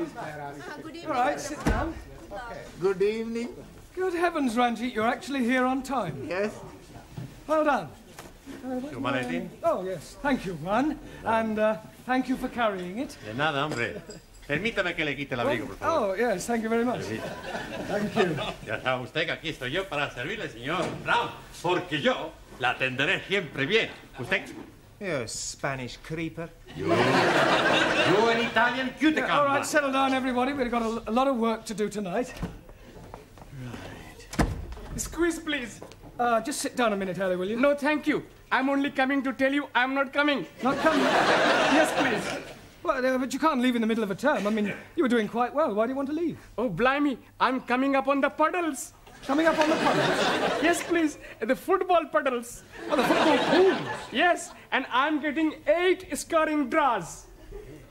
welcome. Good evening. All right, sit down. Okay. Good evening. Good heavens, Ranjit, you're actually here on time. Yes. Well done. Humanity? Oh, yes. Thank you, Juan. And thank you for carrying it. De nada, hombre. Permítame que le quite el abrigo, por favor. Oh, yes, thank you very much. Thank you. Ya sabe usted que aquí estoy yo para servirle, señor Brown, porque yo la atenderé siempre bien. ¿Usted? You Spanish creeper. You an Italian cuticum. All right, settle down, everybody. We've got a lot of work to do tonight. Right. Squeeze, please. Just sit down a minute, Ellie, will you? No, thank you. I'm only coming to tell you I'm not coming. Not coming? Yes, please. Well, but you can't leave in the middle of a term. I mean, you were doing quite well. Why do you want to leave? Oh, blimey. I'm coming up on the puddles. Coming up on the puddles? Yes, please. The football puddles. Oh, the football pools? Yes, and I'm getting 8 scoring draws.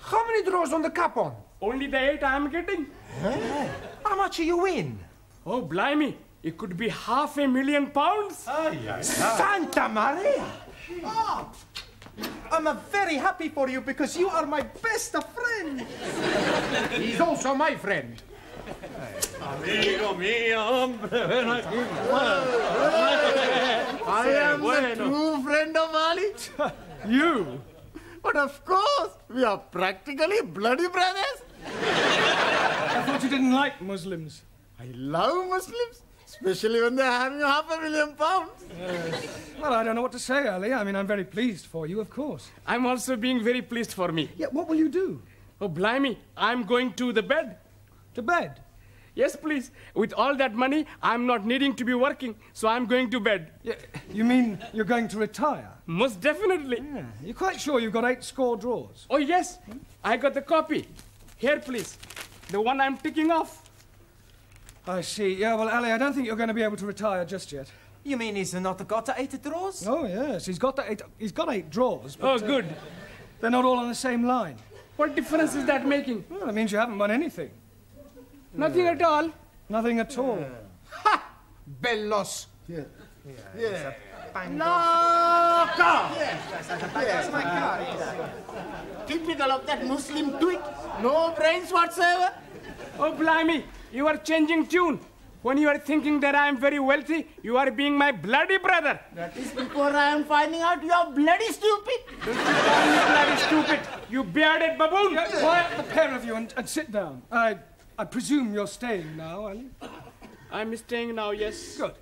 How many draws on the cup on? Only the 8 I'm getting. Huh? How much do you win? Oh, blimey. It could be £500,000. Santa Maria! Oh, I'm very happy for you because you are my best friend. He's also my friend. Amigo mío, hombre, ven aquí. I am the true friend of Ali. You? But of course, we are practically bloody brothers. I thought you didn't like Muslims. I love Muslims, especially when they're having £500,000. Well, I don't know what to say, Ali. I mean, I'm very pleased for you, of course. I'm also being very pleased for me. Yeah, what will you do? Oh, blimey. I'm going to the bed. To bed? Yes, please. With all that money, I'm not needing to be working, so I'm going to bed. Yeah, you mean you're going to retire? Most definitely. Yeah. You're quite sure you've got 8 score draws? Oh, yes. I got the copy. Here, please. The one I'm ticking off. I see. Yeah, well, Ali, I don't think you're going to be able to retire just yet. You mean he's not got 8 draws? Oh, yes. He's got 8 draws. But, Oh, good. They're not all on the same line. What difference is that making? Well, it means you haven't won anything. Nothing at all. Nothing at all. Ha! Bellos. Yeah. Loco! Yes, my car. Typical of that Muslim twit. No brains whatsoever. Oh, blimey. You are changing tune. When you are thinking that I am very wealthy, you are being my bloody brother. That is before I am finding out you are bloody stupid. Don't you call me bloody stupid, you bearded baboon. Quiet, the pair of you, and sit down. I presume you're staying now, Ali? I'm staying now, yes. Good.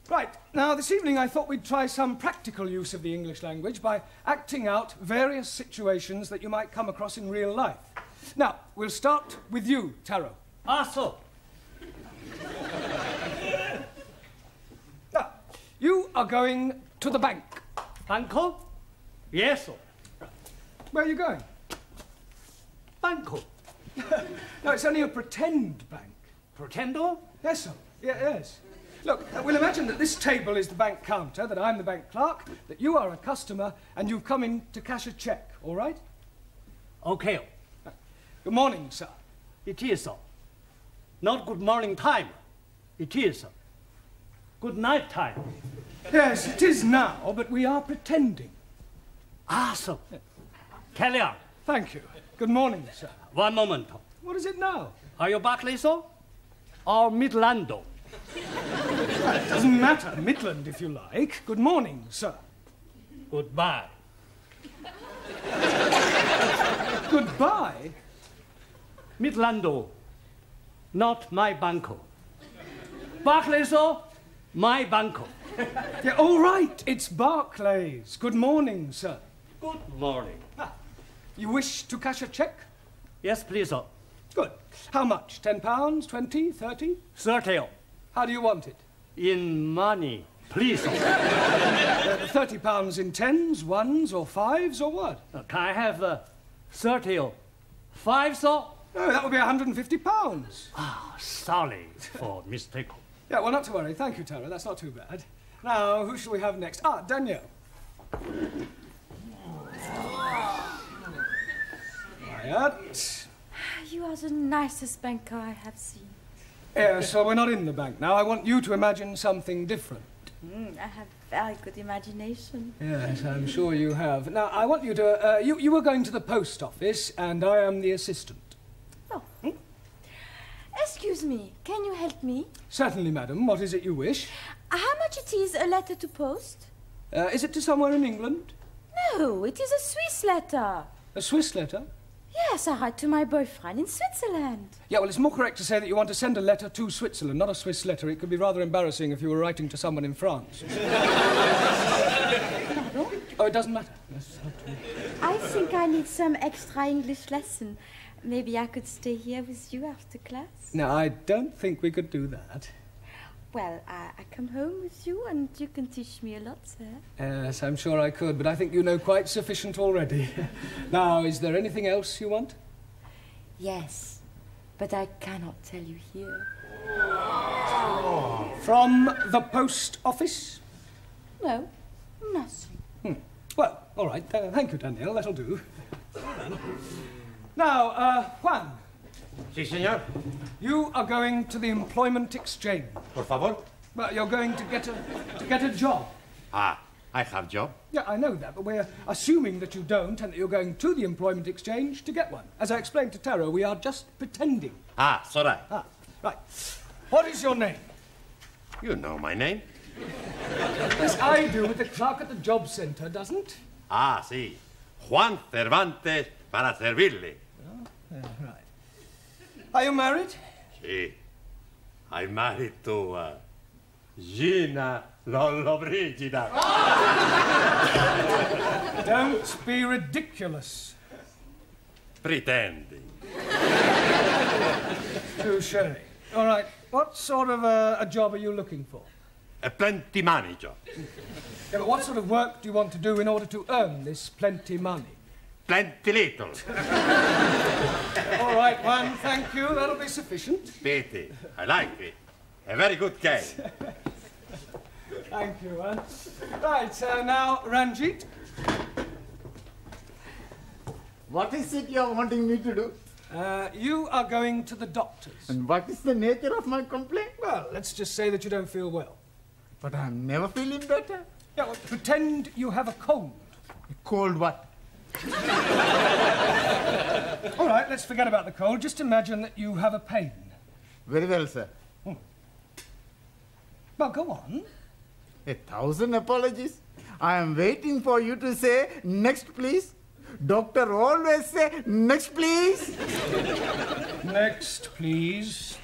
Right, now this evening I thought we'd try some practical use of the English language by acting out various situations that you might come across in real life. Now, we'll start with you, Taro. So. Now, you are going to the bank. Banco? Yes, sir. Where are you going? Banco. No, it's only a pretend bank. Pretendo? Yes, sir. Yeah, yes. Look, we'll imagine that this table is the bank counter, that I'm the bank clerk, that you are a customer, and you've come in to cash a cheque, all right? Okay. Good morning, sir. It is, sir. Not good morning time. It is, sir. Good night time. Yes, it is now, but we are pretending. Sir. Carry on. Thank you. Good morning, sir. One moment. What is it now? Are you Barclay, sir? Or Midlando? It doesn't matter. Midland, if you like. Good morning, sir. Goodbye. Goodbye? Midlando. Not my banco. Barclay, sir? My banco. Yeah, all right. It's Barclays. Good morning, sir. Good morning. You wish to cash a cheque? Yes, please, sir. Good. How much? £10, 20, 30? 30. How do you want it? In money, please, sir. £30 in 10s, 1s, or 5s, or what? Can I have 30 5, sir? No, that would be £150. Sorry for mistake. Yeah, well, not to worry. Thank you, Tara. That's not too bad. Now, who shall we have next? Danielle. Quiet. You are the nicest banker I have seen. Yeah, so we're not in the bank now. I want you to imagine something different. I have very good imagination. Yes, I'm sure you have. Now, I want you to... you were going to the post office, and I am the assistant. Excuse me, can you help me? Certainly, madam. What is it you wish? How much it is a letter to post? Is it to somewhere in England? No, it is a Swiss letter. A Swiss letter? Yes, I write to my boyfriend in Switzerland. Yeah, well, it's more correct to say that you want to send a letter to Switzerland, not a Swiss letter. It could be rather embarrassing if you were writing to someone in France. Oh, it doesn't matter. Yes, I think I need some extra English lesson. Maybe I could stay here with you after class? No, I don't think we could do that. Well, I come home with you and you can teach me a lot, sir. Yes, I'm sure I could, but I think you know quite sufficient already. Now, is there anything else you want? Yes, but I cannot tell you here. From the post office? No, nothing. Well, all right. Thank you, Danielle. That'll do. Now, Juan, Sí, señor. you are going to the employment exchange. Por favor. Well, you're going to get a job. Ah, I have job. Yeah, I know that, but we're assuming that you don't and that you're going to the employment exchange to get one. As I explained to Taro, we are just pretending. Ah, sorry. Ah, right. What is your name? You know my name. Yes, I do, but the clerk at the job centre doesn't. Ah, sí. Juan Cervantes para servirle. Right. Are you married? Sí. I'm married to Gina Lollobrigida. Don't be ridiculous. Pretending. Touché. All right. What sort of a job are you looking for? A plenty money job. Yeah, but what sort of work do you want to do in order to earn this plenty money? Plenty little. All right, Juan, thank you. That'll be sufficient. Pity. I like it. A very good game. Thank you, Juan. Right, now, Ranjit. What is it you're wanting me to do? You are going to the doctor's. And what is the nature of my complaint? Well, let's just say that you don't feel well. But I'm never feeling better. Yeah, well, pretend you have a cold. Cold what? All right, let's forget about the cold. Just imagine that you have a pain. Very well, sir. Well, go on. 1,000 apologies. I am waiting for you to say, next please. Doctor always say, next please. Next, please.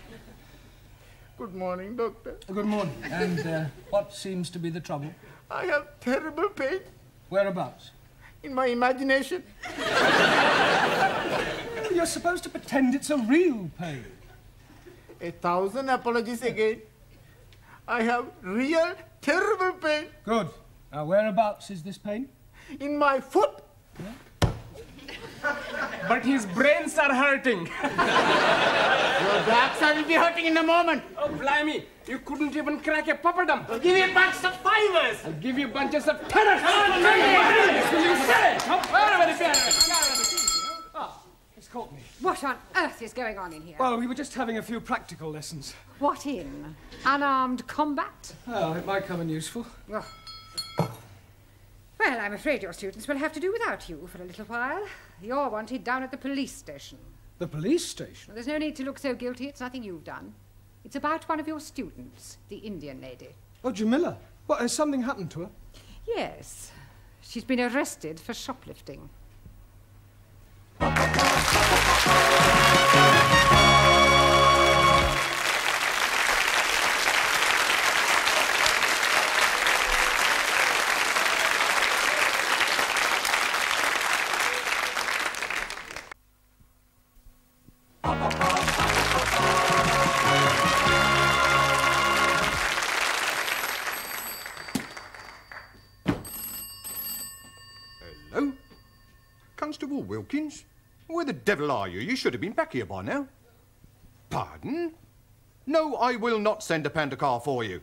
Good morning, doctor. Good morning. And what seems to be the trouble? I have terrible pain Whereabouts? in my imagination. You're supposed to pretend it's a real pain. 1,000 apologies again. I have real terrible pain Good. Now, whereabouts is this pain? in my foot. But his brains are hurting. Your backside will be hurting in a moment. Oh, blimey. You couldn't even crack a papadum. I'll give you a bunch of fivers. I'll give you bunches of tenors. Will you say? It's caught me. What on earth is going on in here? Well, we were just having a few practical lessons. What in? Unarmed combat? Oh, it might come in useful. Well, I'm afraid your students will have to do without you for a little while. You're wanted down at the police station. The police station? Well, there's no need to look so guilty. It's nothing you've done. It's about one of your students, the Indian lady. Oh, Jamila. What, has something happened to her? Yes. She's been arrested for shoplifting. Hello? Constable Wilkins? Where the devil are you? You should have been back here by now. Pardon? No, I will not send a panda car for you.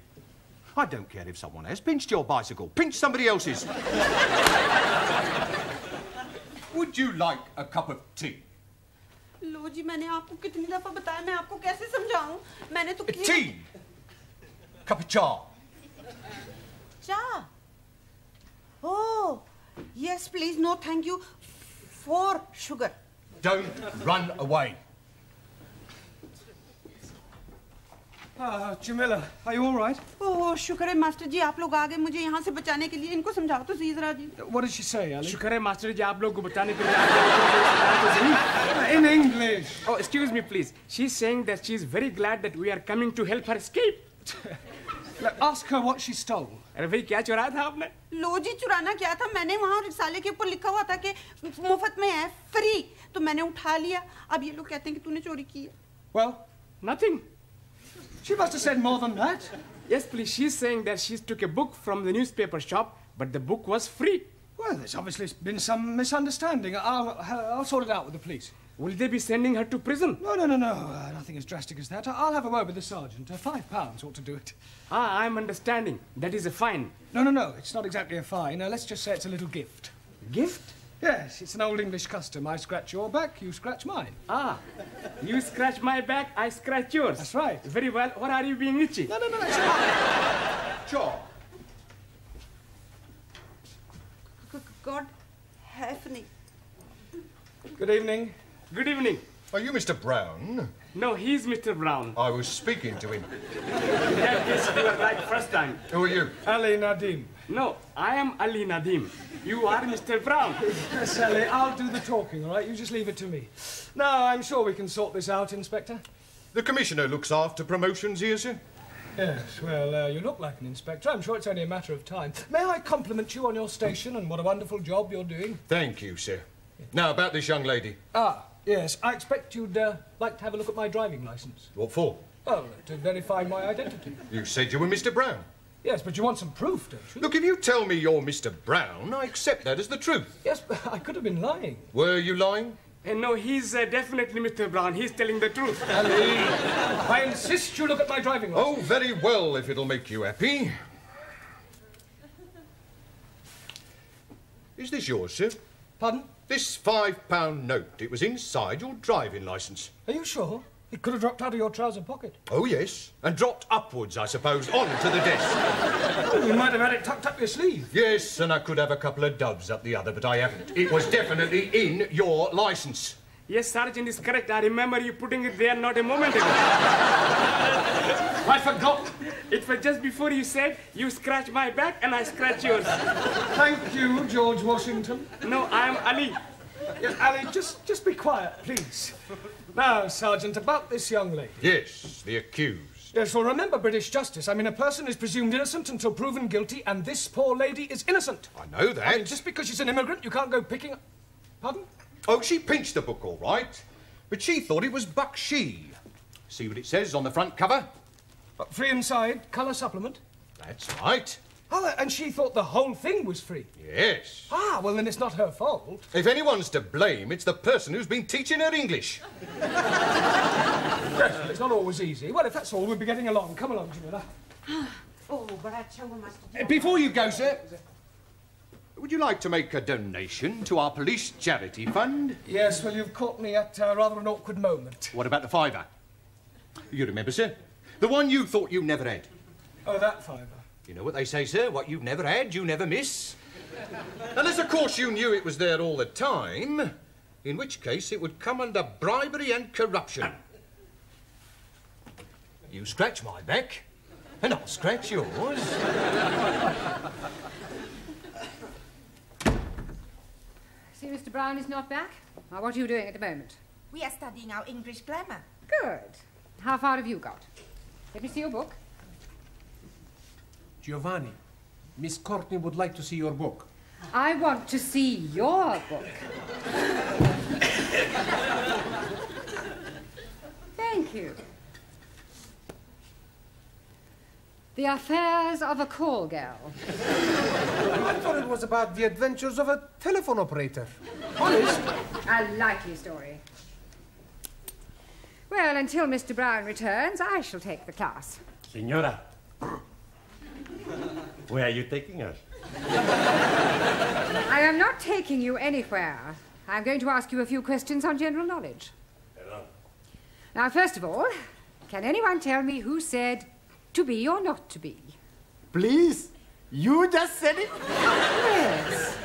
I don't care if someone has pinched your bicycle. Pinch somebody else's. Would you like a cup of tea? लो जी मैंने आपको कितनी दफा बताया मैं आपको कैसे समझाऊं मैंने तो Tea. Cup of cha. चा oh yes please no thank you for sugar Don't run away. Jamila, are you all right? ओह शुक्र है मास्टर जी आप लोग आ गए मुझे यहाँ से बचाने के लिए इनको समझाओ तो सही जरा जी What did she say, Ali? शुक्र है मास्टर जी आप लोग को बचाने के लिए आ गए। In English. Oh, excuse me, please. She's saying that she's very glad that we are coming to help her escape. Look, ask her what she stole. अरे भाई क्या चुराया था आपने? लो जी चुराना क्या था मैंने वहाँ रिसाले के ऊपर लिखा हुआ था कि मुफ्त में है फ्री तो मैंने उठा लिया अब ये लोग कहते हैं कि तूने चोरी की है Well, Nothing. she must have said more than that. Yes, please. She's saying that she took a book from the newspaper shop, but the book was free. Well, there's obviously been some misunderstanding. I'll sort it out with the police. Will they be sending her to prison? No. Nothing as drastic as that. I'll have a word with the sergeant. £5 ought to do it. Ah, I'm understanding. That is a fine. No. It's not exactly a fine. Let's just say it's a little gift. Gift? Yes, it's an old English custom. I scratch your back, you scratch mine. Ah, you scratch my back, I scratch yours. That's right. Very well. What are you being itchy? No, it's not. Sure. God help me Good evening. Good evening. Are you Mr. Brown? No, he's Mr. Brown. I was speaking to him. Yeah, yes, you were right first time. Who are you? Ali Nadim. No, I am Ali Nadim. You are Mr. Brown. Yes, Ali, I'll do the talking, all right? You just leave it to me. No, I'm sure we can sort this out, Inspector. The Commissioner looks after promotions here, sir. Yes, well, you look like an inspector. I'm sure it's only a matter of time. May I compliment you on your station and what a wonderful job you're doing? Thank you, sir. Now, about this young lady. Yes, I expect you'd like to have a look at my driving licence. What for? Oh, to verify my identity. You said you were Mr. Brown. Yes, but you want some proof, don't you? Look, if you tell me you're Mr. Brown, I accept that as the truth. Yes, but I could have been lying. Were you lying? No, he's definitely Mr. Brown. He's telling the truth. Ali, I insist you look at my driving licence. Oh, very well, if it'll make you happy. Is this yours, sir? Pardon? This £5 note. It was inside your driving licence. Are you sure? It could have dropped out of your trouser pocket. Oh, yes. And dropped upwards, I suppose, onto the desk. Oh, you might have had it tucked up your sleeve. Yes, and I could have a couple of doves up the other, but I haven't. It was definitely in your licence. Yes, Sergeant is correct. I remember you putting it there not a moment ago. I forgot. It was just before you said, you scratch my back and I scratch yours. Thank you, George Washington. No, I'm Ali. Yes, Ali, just be quiet, please. Now, Sergeant, about this young lady. Yes, the accused. Yes, well, remember British justice. I mean, a person is presumed innocent until proven guilty, and this poor lady is innocent. I know that. I mean, just because she's an immigrant, you can't go picking... Pardon? Oh, she pinched the book, all right. But she thought it was Bakshi. See what it says on the front cover? Free inside, colour supplement. That's right. Oh, and she thought the whole thing was free. Yes. Ah, well, then it's not her fault. If anyone's to blame, it's the person who's been teaching her English. Yes, well, it's not always easy. Well, if that's all, we'll be getting along. Come along, Jamila. Oh बड़ा अच्छा हुआ master Before you go, sir, would you like to make a donation to our police charity fund? Yes, well, you've caught me at rather an awkward moment. What about the £5? You remember, sir? The one you thought you never had. Oh, that £5. You know what they say, sir? What you've never had, you never miss. Unless, of course, you knew it was there all the time, in which case it would come under bribery and corruption. You scratch my back, and I'll scratch yours. See, Mr. Brown is not back. Now, what are you doing at the moment? We are studying our English grammar. Good. How far have you got? Let me see your book. Giovanni, Miss Courtney would like to see your book. I want to see your book. Thank you. The Affairs of a Call Girl. I thought it was about the adventures of a telephone operator. Honest? A likely story. Well, until Mr. Brown returns, I shall take the class. Señora, where are you taking us? I am not taking you anywhere. I'm going to ask you a few questions on general knowledge. Hello. Now, first of all, can anyone tell me who said to be or not to be? Please, you just said it. Yes.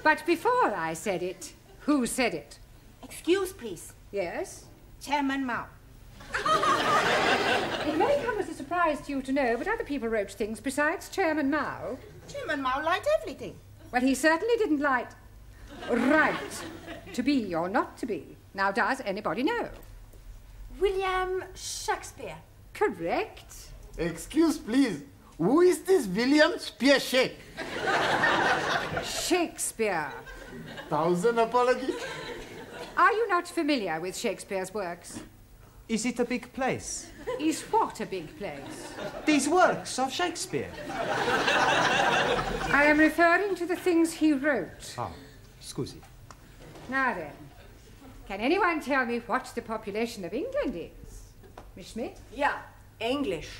But before I said it, who said it? Excuse, please. Yes? Chairman Mao. It may come as a surprise to you to know, but other people wrote things besides Chairman Mao. Chairman Mao liked everything. Well, he certainly didn't like right to be or not to be. Now, does anybody know? William Shakespeare. Correct. Excuse, please. Who is this William Spearshake? Shakespeare. 1,000 apologies. Are you not familiar with Shakespeare's works? Is it a big place? Is what a big place? These works of Shakespeare. I am referring to the things he wrote. Ah, scusi. Now then, can anyone tell me what the population of England is? Miss Schmidt? Yeah, English.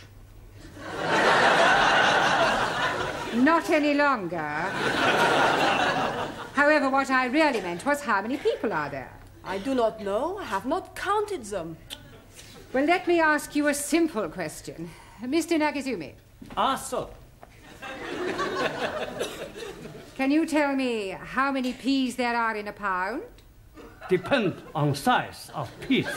Not any longer. However, what I really meant was how many people are there? I do not know. I have not counted them. Well, let me ask you a simple question. Mr. Nagazumi. Ah, so. Can you tell me how many peas there are in a pound? Depend on size of piece.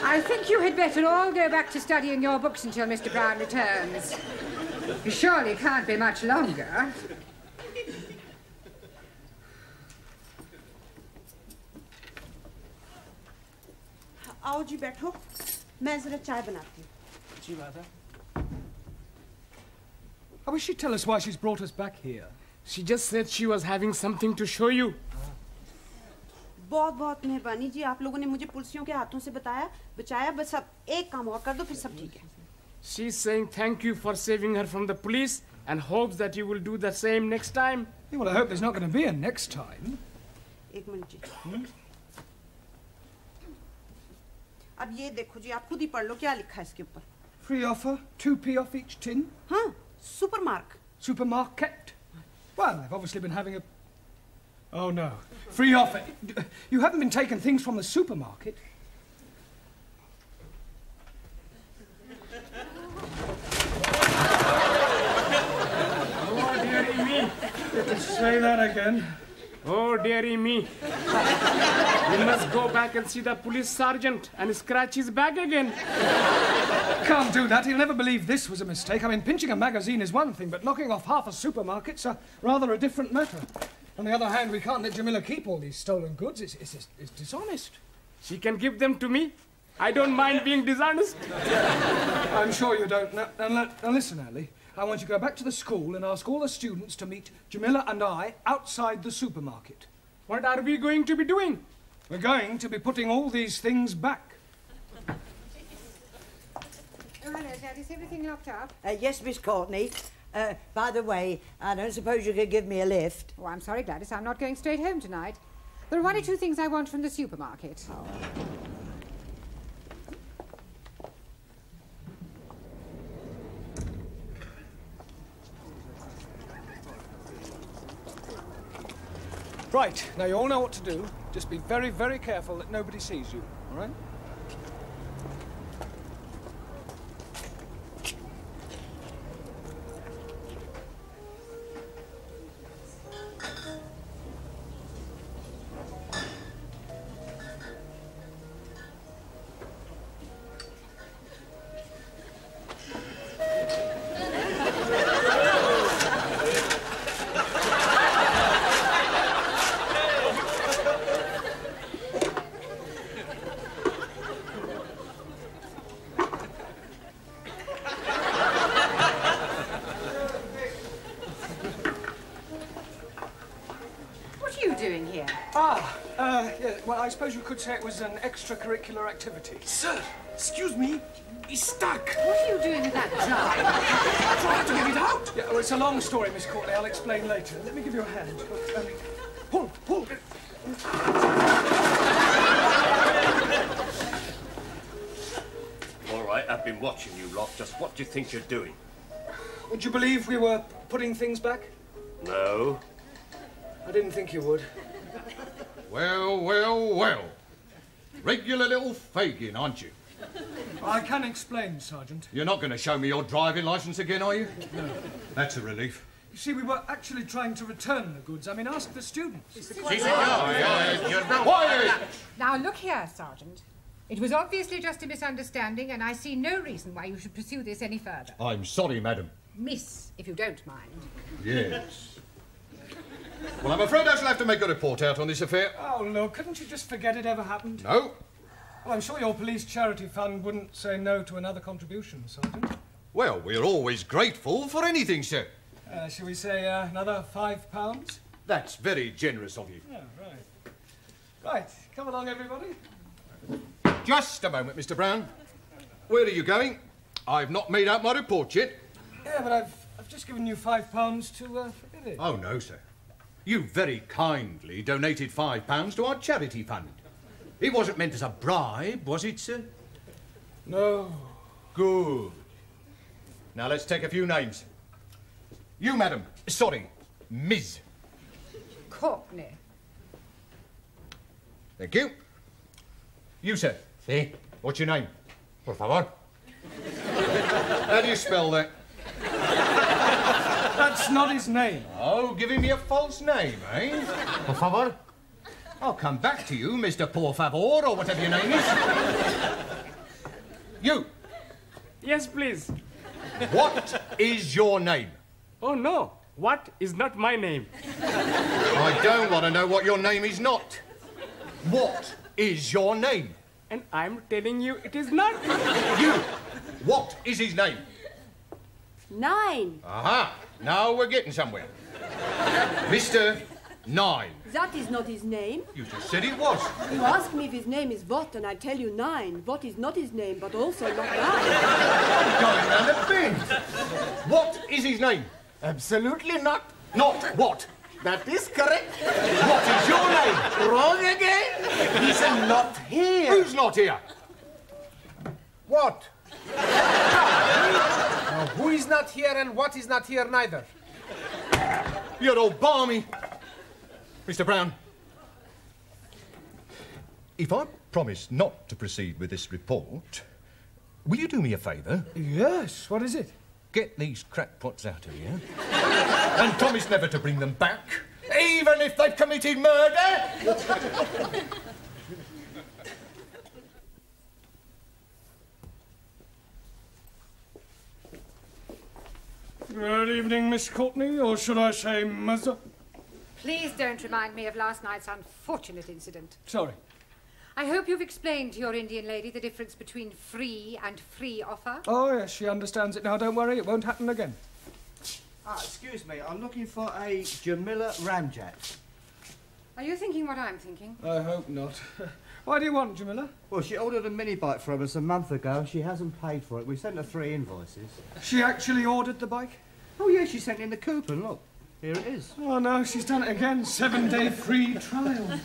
I think you had better all go back to studying your books until Mr. Brown returns. He surely can't be much longer. आओ जी बैठो मैं जरा चाय बनाती हूँ जी Mother. I wish she'd tell us why she's brought us back here. She just said she was having something to show you. बहुत बहुत मेहरबानी जी आप लोगों ने मुझे पुलिसियों के हाथों से बचाया बस अब एक काम और कर दो फिर सब ठीक है She's saying thank you for saving her from the police and hopes that you will do the same next time. Yeah, well, I hope there's not going to be a next time. एक minute जी अब ये देखो जी आप खुद ही पढ़ लो क्या लिखा है इसके ऊपर Free offer, 2p off each tin. हाँ सुपरमार्क Supermarket. Well, they've obviously been having a... Oh, no. Free offer. You haven't been taking things from the supermarket. Oh, dearie me. Say that again. Oh, dearie me. We must go back and see the police sergeant and scratch his back again. Can't do that. He'll never believe this was a mistake. I mean, pinching a magazine is one thing, but knocking off half a supermarket's rather a different matter. On the other hand, we can't let Jamila keep all these stolen goods. It's dishonest. She can give them to me. I don't mind being dishonest. I'm sure you don't. Now listen, Ellie. I want you to go back to the school and ask all the students to meet Jamila and I outside the supermarket. What are we going to be doing? We're going to be putting all these things back. Oh, hello, Dad. Is everything locked up? Yes, Miss Courtney. By the way, I don't suppose you could give me a lift. Oh, I'm sorry, Gladys. I'm not going straight home tonight. There are one or two things I want from the supermarket. Oh. Right, now you all know what to do. Just be very, very careful that nobody sees you, all right? Yeah, well, I suppose you could say it was an extracurricular activity. Sir, excuse me. He's stuck. What are you doing with that jar? Trying to get it out. Yeah, well, it's a long story, Miss Courtney. I'll explain later. Let me give you a hand. Pull. All right, I've been watching you lot. Just what do you think you're doing? Would you believe we were putting things back? No. I didn't think you would. Well. Regular little Fagin, aren't you? I can explain, Sergeant. You're not going to show me your driving licence again, are you? No. That's a relief. You see, we were actually trying to return the goods. I mean, ask the students. Now, look here, Sergeant. It was obviously just a misunderstanding, and I see no reason why you should pursue this any further. I'm sorry, madam. Miss, if you don't mind. Yes. Well, I'm afraid I shall have to make a report out on this affair. Oh, look, couldn't you just forget it ever happened? No. Well, I'm sure your police charity fund wouldn't say no to another contribution, Sergeant. Well, we're always grateful for anything, sir. Shall we say another £5? That's very generous of you. Yeah, right. Right, come along, everybody. Just a moment, Mr. Brown. Where are you going? I've not made out my report yet. Yeah, but I've just given you £5 to forget it. Oh, no, sir. You very kindly donated £5 to our charity fund. It wasn't meant as a bribe, was it, sir? No. Good. Now, let's take a few names. You, madam. Sorry, Ms. Courtney. Thank you. You, sir. Sí. What's your name? Por favor. How do you spell that? That's not his name. Oh, giving me a false name, eh? Por favor. I'll come back to you, Mr. Por Favor, or whatever your name is. You. Yes, please. What is your name? Oh, no. What is not my name? I don't want to know what your name is not. What is your name? And I'm telling you it is not. You. What is his name? 9. Aha. Now we're getting somewhere. Mr. 9. That is not his name. You just said it was. You ask me if his name is what, and I tell you 9. What is not his name, but also not 9. Going round the bend. What is his name? Absolutely not. Not what? That is correct. What is your name? Wrong again. He's not here. Who's not here? What? Now, who is not here and what is not here neither? You're all balmy. Mr. Brown, if I promise not to proceed with this report, will you do me a favour? Yes, what is it? Get these crackpots out of here and promise never to bring them back, even if they've committed murder. Good evening, Miss Courtney, or should I say Mother? Please don't remind me of last night's unfortunate incident. Sorry. I hope you've explained to your Indian lady the difference between free and free offer. Oh, yes, she understands it now. Don't worry, it won't happen again. Excuse me, I'm looking for a Jamila Ramjet. Are you thinking what I'm thinking? I hope not. Why do you want, Jamila? Well, she ordered a mini bike from us a month ago and she hasn't paid for it. We sent her 3 invoices. She actually ordered the bike? Oh, yeah, she sent in the coupon. Look, here it is. Oh, no, she's done it again. 7-day free trial.